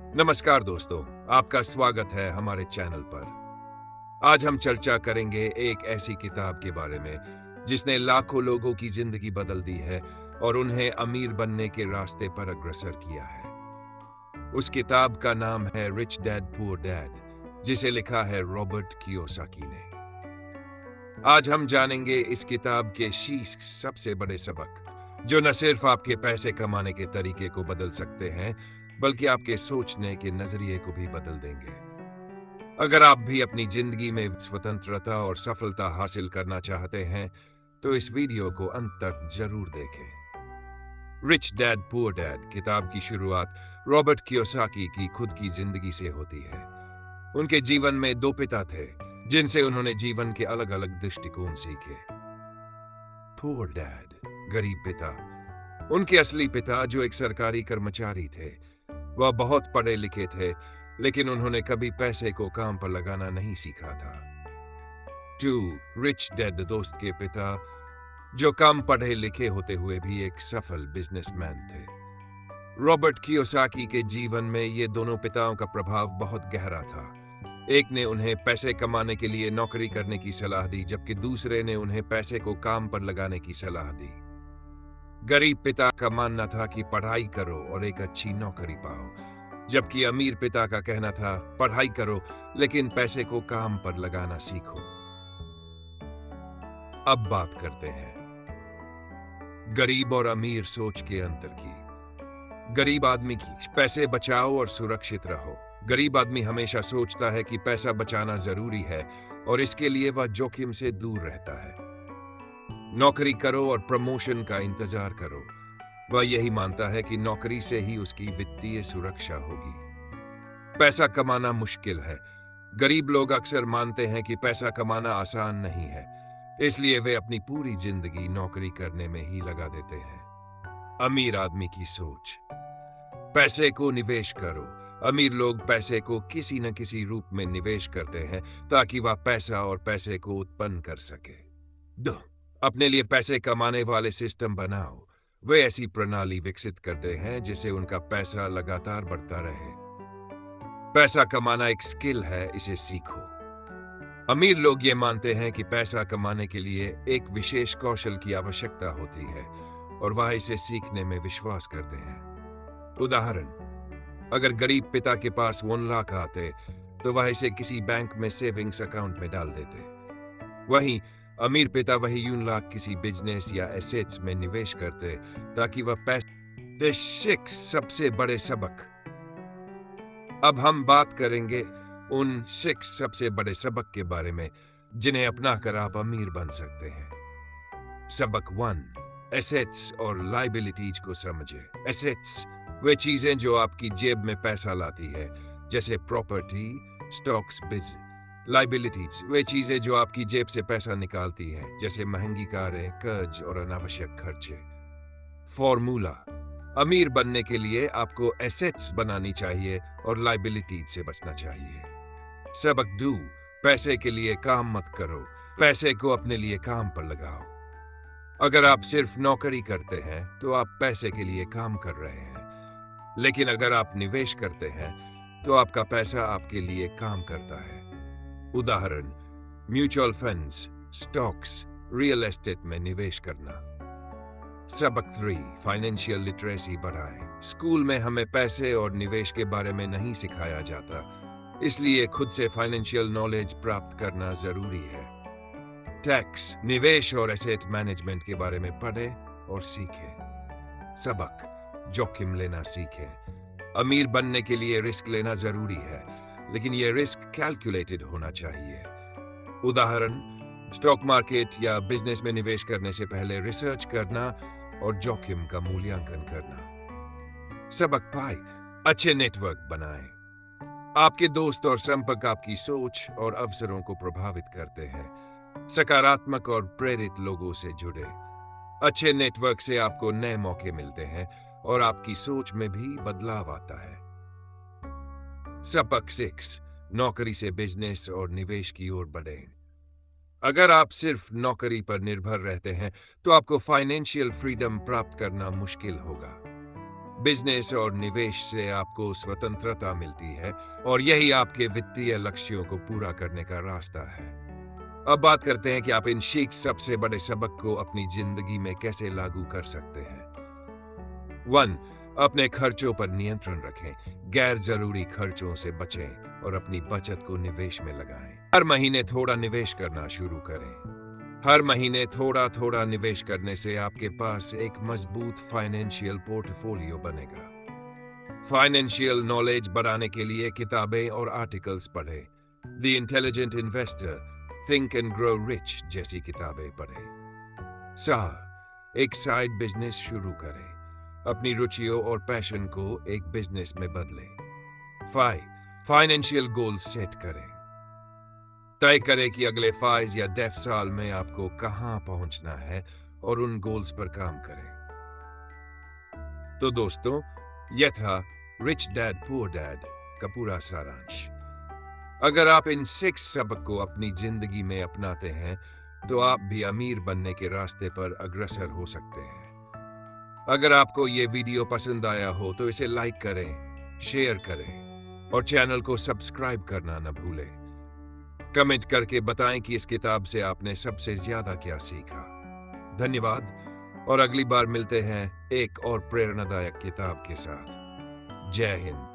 नमस्कार दोस्तों, आपका स्वागत है हमारे चैनल पर। आज हम चर्चा करेंगे एक ऐसी किताब के बारे में जिसने लाखों लोगों की जिंदगी बदल दी है और उन्हें अमीर बनने के रास्ते पर अग्रसर किया है। उस किताब का नाम है रिच डैड पुअर डैड, जिसे लिखा है रॉबर्ट कियोसाकी ने। आज हम जानेंगे इस किताब के शीर्ष सबसे बड़े सबक, जो न सिर्फ आपके पैसे कमाने के तरीके को बदल सकते हैं, बल्कि आपके सोचने के नजरिए को भी बदल देंगे। अगर आप भी अपनी जिंदगी में स्वतंत्रता और सफलता हासिल करना चाहते हैं, तो इस वीडियो को अंत तक जरूर देखें। रिच डैड पुअर डैड किताब की शुरुआत रॉबर्ट कियोसाकी की खुद की जिंदगी से होती है। उनके जीवन में दो पिता थे, जिनसे उन्होंने जीवन के अलग अलग दृष्टिकोण सीखे। पुअर डैड, गरीब पिता। उनके असली पिता, जो एक सरकारी कर्मचारी थे, वह बहुत पढ़े लिखे थे, लेकिन उन्होंने कभी पैसे को काम पर लगाना नहीं सीखा था। टू रिच डैड, दोस्त के पिता, जो कम पढ़े लिखे होते हुए भी एक सफल बिजनेसमैन थे। रॉबर्ट कियोसाकी के जीवन में ये दोनों पिताओं का प्रभाव बहुत गहरा था। एक ने उन्हें पैसे कमाने के लिए नौकरी करने की सलाह दी, जबकि दूसरे ने उन्हें पैसे को काम पर लगाने की सलाह दी। गरीब पिता का मानना था कि पढ़ाई करो और एक अच्छी नौकरी पाओ, जबकि अमीर पिता का कहना था पढ़ाई करो लेकिन पैसे को काम पर लगाना सीखो। अब बात करते हैं गरीब और अमीर सोच के अंतर की। गरीब आदमी की पैसे बचाओ और सुरक्षित रहो। गरीब आदमी हमेशा सोचता है कि पैसा बचाना जरूरी है और इसके लिए वह जोखिम से दूर रहता है। नौकरी करो और प्रमोशन का इंतजार करो। वह यही मानता है कि नौकरी से ही उसकी वित्तीय सुरक्षा होगी। पैसा कमाना मुश्किल है। गरीब लोग अक्सर मानते हैं कि पैसा कमाना आसान नहीं है, इसलिए वे अपनी पूरी जिंदगी नौकरी करने में ही लगा देते हैं। अमीर आदमी की सोच, पैसे को निवेश करो। अमीर लोग पैसे को किसी न किसी रूप में निवेश करते हैं ताकि वह पैसा और पैसे को उत्पन्न कर सके। दो, अपने लिए पैसे कमाने वाले सिस्टम बनाओ। वे ऐसी प्रणाली विकसित करते हैं जिससे उनका पैसा लगातार बढ़ता रहे। पैसा कमाना एक स्किल है, इसे सीखो। अमीर लोग ये मानते हैं कि पैसा कमाने के लिए एक विशेष कौशल की आवश्यकता होती है और वह इसे सीखने में विश्वास करते हैं। उदाहरण, अगर गरीब पिता के पास 1 लाख आते तो वह इसे किसी बैंक में सेविंग्स अकाउंट में डाल देते। वहीं अमीर पिता वही 1 लाख किसी बिजनेस या एसेट्स में निवेश करते ताकि वह पैसे सबसे बड़े सबक। अब हम बात करेंगे उन 6 सबसे बड़े सबक के बारे में जिन्हें अपनाकर आप अमीर बन सकते हैं। सबक 1, एसेट्स और लायबिलिटीज को समझे। एसेट्स वे चीजें जो आपकी जेब में पैसा लाती है, जैसे प्रॉपर्टी, स्टॉक्स, बिजनेस। लायबिलिटीज वे चीजें जो आपकी जेब से पैसा निकालती हैं, जैसे महंगी कारें, कर्ज और अनावश्यक खर्चे। फॉर्मूला, अमीर बनने के लिए आपको एसेट्स बनानी चाहिए और लायबिलिटीज से बचना चाहिए। सबक 2, पैसे के लिए काम मत करो, पैसे को अपने लिए काम पर लगाओ। अगर आप सिर्फ नौकरी करते हैं तो आप पैसे के लिए काम कर रहे हैं, लेकिन अगर आप निवेश करते हैं तो आपका पैसा आपके लिए काम करता है। उदाहरण, mutual funds, stocks, real estate में निवेश करना। सबक 3, फाइनेंशियल लिटरेसी बढ़ाएं। स्कूल में हमें पैसे और निवेश के बारे में नहीं सिखाया जाता, इसलिए खुद से फाइनेंशियल नॉलेज प्राप्त करना जरूरी है। टैक्स, निवेश और एसेट मैनेजमेंट के बारे में पढ़ें और सीखें। सबक, जोखिम लेना सीखें। अमीर बनने के लिए रिस्क लेना जरूरी है, लेकिन यह रिस्क कैलकुलेटेड होना चाहिए। उदाहरण, स्टॉक मार्केट या बिजनेस में निवेश करने से पहले रिसर्च करना और जोखिम का मूल्यांकन करना। सबक 5, अच्छे नेटवर्क बनाएं। आपके दोस्त और संपर्क आपकी सोच और अवसरों को प्रभावित करते हैं। सकारात्मक और प्रेरित लोगों से जुड़े। अच्छे नेटवर्क से आपको नए मौके मिलते हैं और आपकी सोच में भी बदलाव आता है। सबक 6, नौकरी से बिजनेस और निवेश की ओर बढ़ें। अगर आप सिर्फ नौकरी पर निर्भर रहते हैं तो आपको फाइनेंशियल फ्रीडम प्राप्त करना मुश्किल होगा। बिजनेस और निवेश से आपको स्वतंत्रता मिलती है और यही आपके वित्तीय लक्ष्यों को पूरा करने का रास्ता है। अब बात करते हैं कि आप इन सबसे बड़े सबक को अपनी जिंदगी में कैसे लागू कर सकते हैं। 1. अपने खर्चों पर नियंत्रण रखें। गैर जरूरी खर्चों से बचें और अपनी बचत को निवेश में लगाएं। हर महीने थोड़ा निवेश करना शुरू करें। हर महीने थोड़ा थोड़ा निवेश करने से आपके पास एक मजबूत फाइनेंशियल पोर्टफोलियो बनेगा। फाइनेंशियल नॉलेज बढ़ाने के लिए किताबें और आर्टिकल्स पढ़ें। The intelligent investor, think and grow rich जैसी किताबें पढ़ें। 4. एक साइड बिजनेस शुरू करें। अपनी रुचियों और पैशन को एक बिजनेस में बदलें। 5. फाइनेंशियल गोल सेट करें। तय करें कि अगले 5 या 10 साल में आपको कहां पहुंचना है और उन गोल्स पर काम करें। तो दोस्तों, यह था रिच डैड पुअर डैड का पूरा सारांश। अगर आप इन 6 सबक को अपनी जिंदगी में अपनाते हैं तो आप भी अमीर बनने के रास्ते पर अग्रसर हो सकते हैं। अगर आपको ये वीडियो पसंद आया हो तो इसे लाइक करें, शेयर करें और चैनल को सब्सक्राइब करना न भूलें। कमेंट करके बताएं कि इस किताब से आपने सबसे ज्यादा क्या सीखा। धन्यवाद और अगली बार मिलते हैं एक और प्रेरणादायक किताब के साथ। जय हिंद।